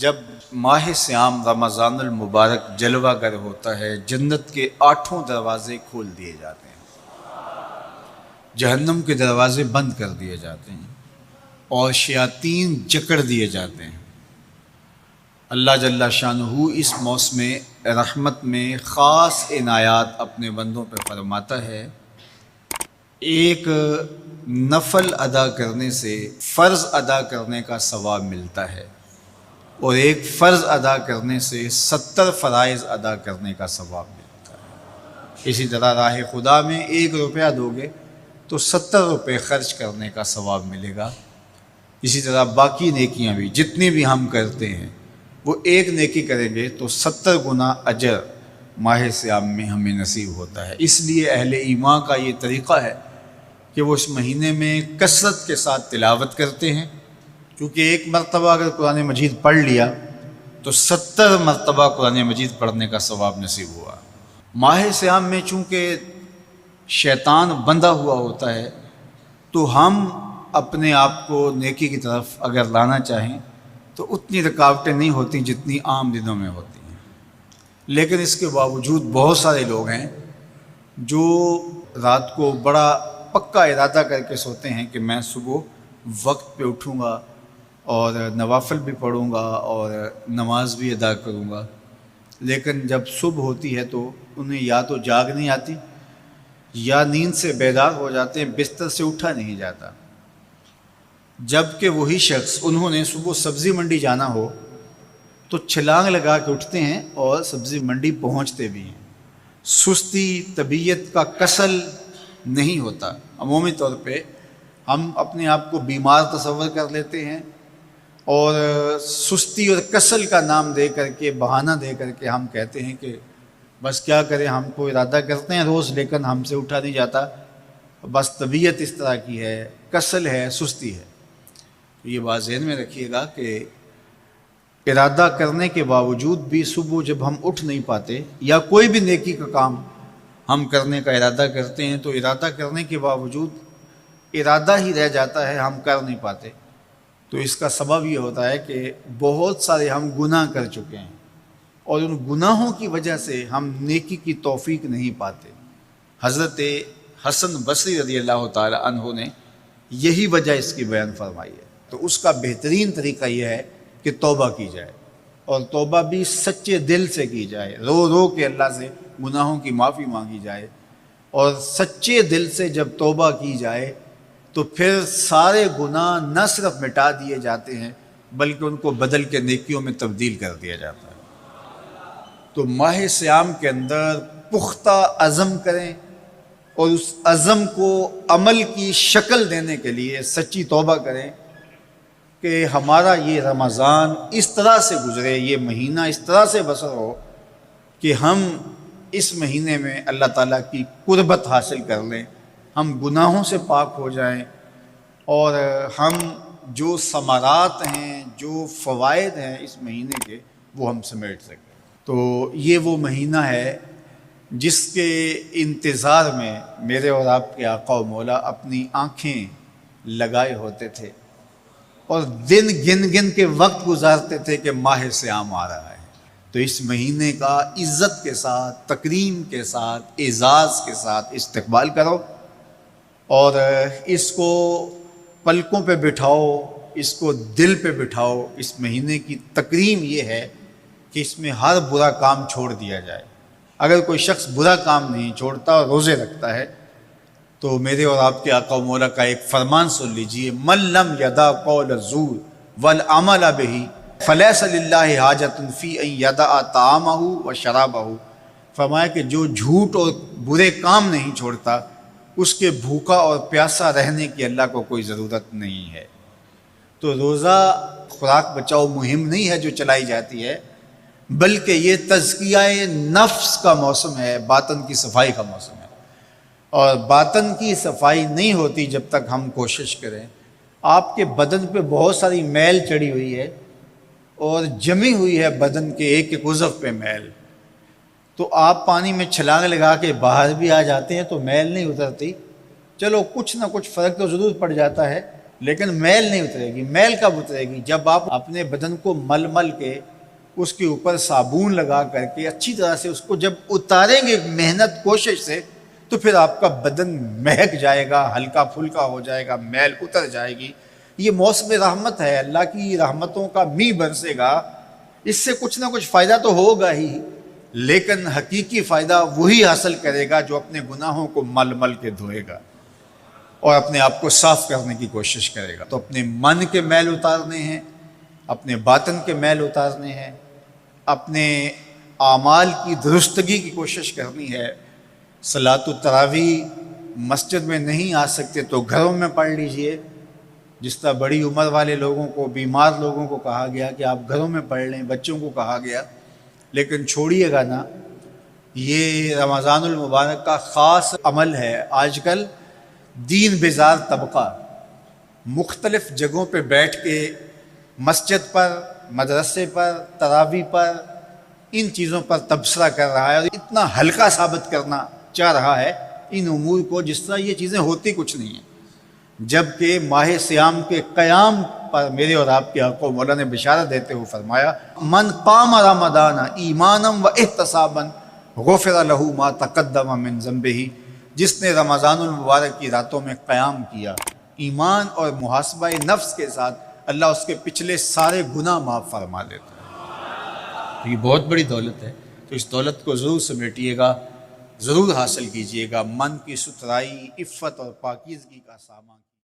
جب ماہ سیام رمضان المبارک جلوہ گر ہوتا ہے، جنت کے 8 دروازے کھول دیے جاتے ہیں، جہنم کے دروازے بند کر دیے جاتے ہیں اور شیاطین جکڑ دیے جاتے ہیں۔ اللہ جل شانہ اس موسم رحمت میں خاص عنایات اپنے بندوں پہ فرماتا ہے۔ ایک نفل ادا کرنے سے فرض ادا کرنے کا ثواب ملتا ہے اور ایک فرض ادا کرنے سے 70 فرائض ادا کرنے کا ثواب ملتا ہے۔ اسی طرح راہ خدا میں 1 روپیہ دو گے تو 70 روپے خرچ کرنے کا ثواب ملے گا۔ اسی طرح باقی نیکیاں بھی جتنی بھی ہم کرتے ہیں، وہ ایک نیکی کریں گے تو 70 گنا اجر ماہ سیام میں ہمیں نصیب ہوتا ہے۔ اس لیے اہل ایمان کا یہ طریقہ ہے کہ وہ اس مہینے میں کثرت کے ساتھ تلاوت کرتے ہیں، کیونکہ ایک مرتبہ اگر قرآن مجید پڑھ لیا تو 70 مرتبہ قرآن مجید پڑھنے کا ثواب نصیب ہوا۔ ماہ سیام میں چونکہ شیطان بندھا ہوا ہوتا ہے، تو ہم اپنے آپ کو نیکی کی طرف اگر لانا چاہیں تو اتنی رکاوٹیں نہیں ہوتی جتنی عام دنوں میں ہوتی ہیں، لیکن اس کے باوجود بہت سارے لوگ ہیں جو رات کو بڑا پکا ارادہ کر کے سوتے ہیں کہ میں صبح وقت پہ اٹھوں گا اور نوافل بھی پڑھوں گا اور نماز بھی ادا کروں گا، لیکن جب صبح ہوتی ہے تو انہیں یا تو جاگ نہیں آتی یا نیند سے بیدار ہو جاتے ہیں، بستر سے اٹھا نہیں جاتا۔ جبکہ وہی شخص انہوں نے صبح سبزی منڈی جانا ہو تو چھلانگ لگا کے اٹھتے ہیں اور سبزی منڈی پہنچتے بھی ہیں۔ سستی، طبیعت کا کسل نہیں ہوتا۔ عمومی طور پہ ہم اپنے آپ کو بیمار تصور کر لیتے ہیں اور سستی اور کسل کا نام دے کر کے، بہانہ دے کر کے ہم کہتے ہیں کہ بس کیا کریں، ہم کو ارادہ کرتے ہیں روز لیکن ہم سے اٹھا نہیں جاتا، بس طبیعت اس طرح کی ہے، کسل ہے، سستی ہے۔ تو یہ بات ذہن میں رکھیے گا کہ ارادہ کرنے کے باوجود بھی صبح جب ہم اٹھ نہیں پاتے یا کوئی بھی نیکی کا کام ہم کرنے کا ارادہ کرتے ہیں تو ارادہ کرنے کے باوجود ارادہ ہی رہ جاتا ہے، ہم کر نہیں پاتے، تو اس کا سبب یہ ہوتا ہے کہ بہت سارے ہم گناہ کر چکے ہیں اور ان گناہوں کی وجہ سے ہم نیکی کی توفیق نہیں پاتے۔ حضرت حسن بصری رضی اللہ تعالی عنہ نے یہی وجہ اس کی بیان فرمائی ہے۔ تو اس کا بہترین طریقہ یہ ہے کہ توبہ کی جائے، اور توبہ بھی سچے دل سے کی جائے، رو رو کے اللہ سے گناہوں کی معافی مانگی جائے، اور سچے دل سے جب توبہ کی جائے تو پھر سارے گناہ نہ صرف مٹا دیے جاتے ہیں بلکہ ان کو بدل کے نیکیوں میں تبدیل کر دیا جاتا ہے۔ تو ماہ سیام کے اندر پختہ عزم کریں اور اس عزم کو عمل کی شکل دینے کے لیے سچی توبہ کریں کہ ہمارا یہ رمضان اس طرح سے گزرے، یہ مہینہ اس طرح سے بسر ہو کہ ہم اس مہینے میں اللہ تعالیٰ کی قربت حاصل کر لیں، ہم گناہوں سے پاک ہو جائیں اور ہم جو ثمرات ہیں، جو فوائد ہیں اس مہینے کے، وہ ہم سمیٹ سکیں۔ تو یہ وہ مہینہ ہے جس کے انتظار میں میرے اور آپ کے آقا و مولا اپنی آنکھیں لگائے ہوتے تھے اور دن گن گن کے وقت گزارتے تھے کہ ماہ سیام آ رہا ہے۔ تو اس مہینے کا عزت کے ساتھ، تکریم کے ساتھ، اعزاز کے ساتھ استقبال کرو اور اس کو پلکوں پہ بٹھاؤ، اس کو دل پہ بٹھاؤ۔ اس مہینے کی تکریم یہ ہے کہ اس میں ہر برا کام چھوڑ دیا جائے۔ اگر کوئی شخص برا کام نہیں چھوڑتا اور روزے رکھتا ہے تو میرے اور آپ کے آقا و مولا کا ایک فرمان سن لیجئے، من لم یدع قول الزور والعمل بہ فلیس للہ حاجۃ فی ان یدع طعامہ وشرابہ۔ فرمایا کہ جو جھوٹ اور برے کام نہیں چھوڑتا، اس کے بھوکا اور پیاسا رہنے کی اللہ کو کوئی ضرورت نہیں ہے۔ تو روزہ خوراک بچاؤ مہم نہیں ہے جو چلائی جاتی ہے، بلکہ یہ تزکیہ نفس کا موسم ہے، باطن کی صفائی کا موسم ہے، اور باطن کی صفائی نہیں ہوتی جب تک ہم کوشش کریں۔ آپ کے بدن پہ بہت ساری میل چڑھی ہوئی ہے اور جمی ہوئی ہے بدن کے ایک ایک عضو پہ میل، تو آپ پانی میں چھلانگ لگا کے باہر بھی آ جاتے ہیں تو میل نہیں اترتی، چلو کچھ نہ کچھ فرق تو ضرور پڑ جاتا ہے، لیکن میل نہیں اترے گی۔ میل کب اترے گی؟ جب آپ اپنے بدن کو مل مل کے اس کے اوپر صابون لگا کر کے اچھی طرح سے اس کو جب اتاریں گے محنت کوشش سے، تو پھر آپ کا بدن مہک جائے گا، ہلکا پھلکا ہو جائے گا، میل اتر جائے گی۔ یہ موسم رحمت ہے، اللہ کی رحمتوں کا می برسے گا، اس سے کچھ نہ کچھ فائدہ تو ہوگا ہی، لیکن حقیقی فائدہ وہی حاصل کرے گا جو اپنے گناہوں کو مل مل کے دھوئے گا اور اپنے آپ کو صاف کرنے کی کوشش کرے گا۔ تو اپنے من کے میل اتارنے ہیں، اپنے باطن کے میل اتارنے ہیں، اپنے اعمال کی درستگی کی کوشش کرنی ہے۔ صلاۃ التراویح مسجد میں نہیں آ سکتے تو گھروں میں پڑھ لیجئے، جس طرح بڑی عمر والے لوگوں کو، بیمار لوگوں کو کہا گیا کہ آپ گھروں میں پڑھ لیں، بچوں کو کہا گیا، لیکن چھوڑیے گا نا، یہ رمضان المبارک کا خاص عمل ہے۔ آج کل دین بیزار طبقہ مختلف جگہوں پہ بیٹھ کے مسجد پر، مدرسے پر، تراویح پر، ان چیزوں پر تبصرہ کر رہا ہے اور اتنا ہلکا ثابت کرنا چاہ رہا ہے ان امور کو، جس طرح یہ چیزیں ہوتی کچھ نہیں ہیں۔ جبکہ ماہ صیام کے قیام پر میرے اور آپ کے آقا مولا نے بشارت دیتے ہوئے فرمایا، من قام رمضان ایمانا و احتسابا غفر لہ ما تقدم من ذنبہ، جس نے رمضان المبارک کی راتوں میں قیام کیا ایمان اور محاسبہ نفس کے ساتھ، اللہ اس کے پچھلے سارے گناہ معاف فرما دیتا ہے۔ یہ بہت بڑی دولت ہے، تو اس دولت کو ضرور سمیٹیے گا، ضرور حاصل کیجئے گا۔ من کی ستھرائی، عفت اور پاکیزگی کا سامان